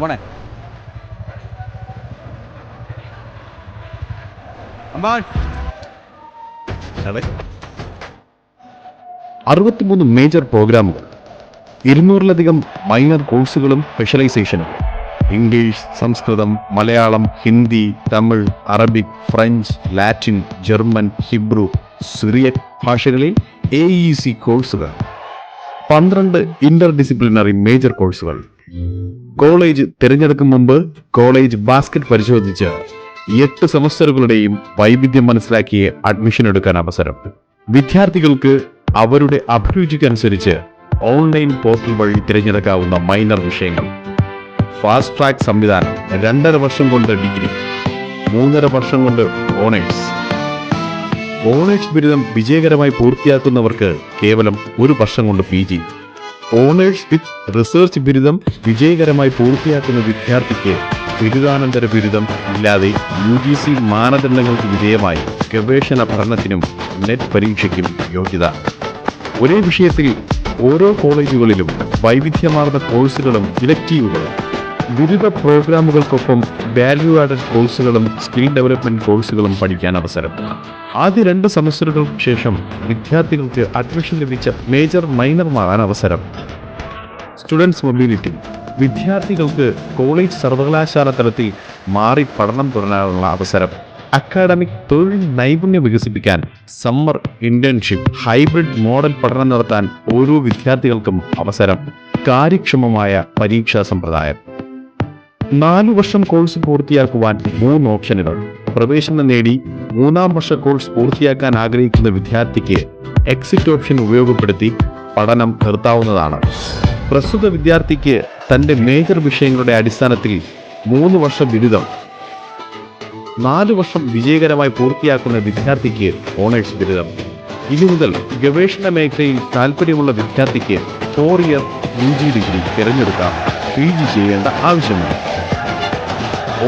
പോണേ അമ്പാൻ 63 മേജർ പ്രോഗ്രാമുകൾ, 200-ലധികം മൈനർ കോഴ്സുകളും സ്പെഷ്യലൈസേഷനും, English, Sanskrit, Malayalam, Hindi, Tamil, Arabic, French, Latin, German, Hebrew, Syriac ഭാഷകളിൽ AEC കോഴ്സുകൾ, 12 ഇന്റർ ഡിസിപ്ലിനറി മേജർ കോഴ്സുകൾ. കോളേജ് തിരഞ്ഞെടുക്കും മുമ്പ് കോളേജ് ബാസ്ക്കറ്റ് പരിശോധിച്ച് 8 സെമസ്റ്ററുകളുടെയും വൈവിധ്യം മനസ്സിലാക്കിയ അഡ്മിഷൻ എടുക്കാൻ അവസരം. വിദ്യാർത്ഥികൾക്ക് അവരുടെ അഭിരുചിക്കനുസരിച്ച് ഓൺലൈൻ പോർട്ടൽ വഴി തിരഞ്ഞെടുക്കാവുന്ന മൈനർ വിഷയങ്ങൾ. ഫാസ്റ്റ് ട്രാക്ക് സംവിധാനം. 2.5 വർഷം കൊണ്ട് ഡിഗ്രി, 3.5 വർഷം കൊണ്ട് ഓണേഴ്സ്. ഓണേഴ്സ് ബിരുദം വിജയകരമായി പൂർത്തിയാക്കുന്നവർക്ക് കേവലം 1 വർഷം കൊണ്ട് PG. ഓണേഴ്സ് വിത്ത് റിസർച്ച് ബിരുദം വിജയകരമായി പൂർത്തിയാക്കുന്ന വിദ്യാർത്ഥിക്ക് ബിരുദാനന്തര ബിരുദം ഇല്ലാതെ UGC മാനദണ്ഡങ്ങൾക്ക് വിധേയമായി ഗവേഷണ പഠനത്തിനും നെറ്റ് പരീക്ഷയ്ക്കും യോഗ്യത. ഒരേ വിഷയത്തിൽ ഓരോ കോളേജുകളിലും വൈവിധ്യമാർന്ന കോഴ്സുകളും ഇലക്റ്റീവുകളും. ബിരുദ പ്രോഗ്രാമുകൾക്കൊപ്പം വാല്യൂ ആഡഡ് കോഴ്സുകളും സ്കിൽ ഡെവലപ്മെന്റ് കോഴ്സുകളും പഠിക്കാൻ അവസരം. ആദ്യ 2 സെമസ്റ്ററുകൾക്ക് ശേഷം വിദ്യാർത്ഥികൾക്ക് അഡ്മിഷൻ ലഭിച്ച മേജർ മൈനർ മാറാൻ അവസരം. Students mobility. വിദ്യാർത്ഥികൾക്ക് കോളേജ് സർവകലാശാല തലത്തിൽ മാറി പഠനം തുടരാനുള്ള അവസരം. അക്കാഡമിക് തൊഴിൽ നൈപുണ്യം വികസിപ്പിക്കാൻ സമ്മർ ഇന്റേൺഷിപ്പ്, ഹൈബ്രിഡ് മോഡൽ പഠനം നടത്താൻ ഓരോ വിദ്യാർത്ഥികൾക്കും അവസരം. കാര്യക്ഷമമായ പരീക്ഷാ സമ്പ്രദായം. 4 വർഷം കോഴ്സ് പൂർത്തിയാക്കുവാൻ 3 ഓപ്ഷനുകൾ. പ്രവേശനം നേടി 3-ാം വർഷ കോഴ്സ് പൂർത്തിയാക്കാൻ ആഗ്രഹിക്കുന്ന വിദ്യാർത്ഥിക്ക് എക്സിറ്റ് ഓപ്ഷൻ ഉപയോഗപ്പെടുത്തി പഠനം നിർത്താവുന്നതാണ്. പ്രസ്തുത വിദ്യാർത്ഥിക്ക് തന്റെ മേജർ വിഷയങ്ങളുടെ അടിസ്ഥാനത്തിൽ 3 വർഷ ബിരുദം, 4 വർഷം വിജയകരമായി പൂർത്തിയാക്കുന്ന വിദ്യാർത്ഥിക്ക് ഓണേഴ്സ് ബിരുദം. ഇനി മുതൽ ഗവേഷണ മേഖലയിൽ താല്പര്യമുള്ള വിദ്യാർത്ഥിക്ക് 4 ഇയർ UG ഡിഗ്രി തിരഞ്ഞെടുക്കാം. PG ചെയ്യേണ്ട ആവശ്യമില്ല.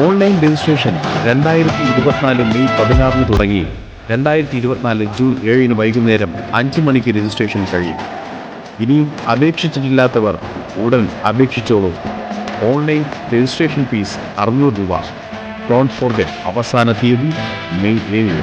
ഓൺലൈൻ രജിസ്ട്രേഷൻ 2024 മെയ് 16 തുടങ്ങി 2024 ജൂൺ 7 വൈകുന്നേരം 5 മണിക്ക് രജിസ്ട്രേഷൻ കഴിയും. ഇനിയും അപേക്ഷിച്ചിട്ടില്ലാത്തവർ ഉടൻ അപേക്ഷിച്ചോളൂ. ഓൺലൈൻ രജിസ്ട്രേഷൻ ഫീസ് 600 രൂപ. ഡോണ്ട് ഫോർഗെറ്റ്, അവസാന തീയതി മെയ് 7.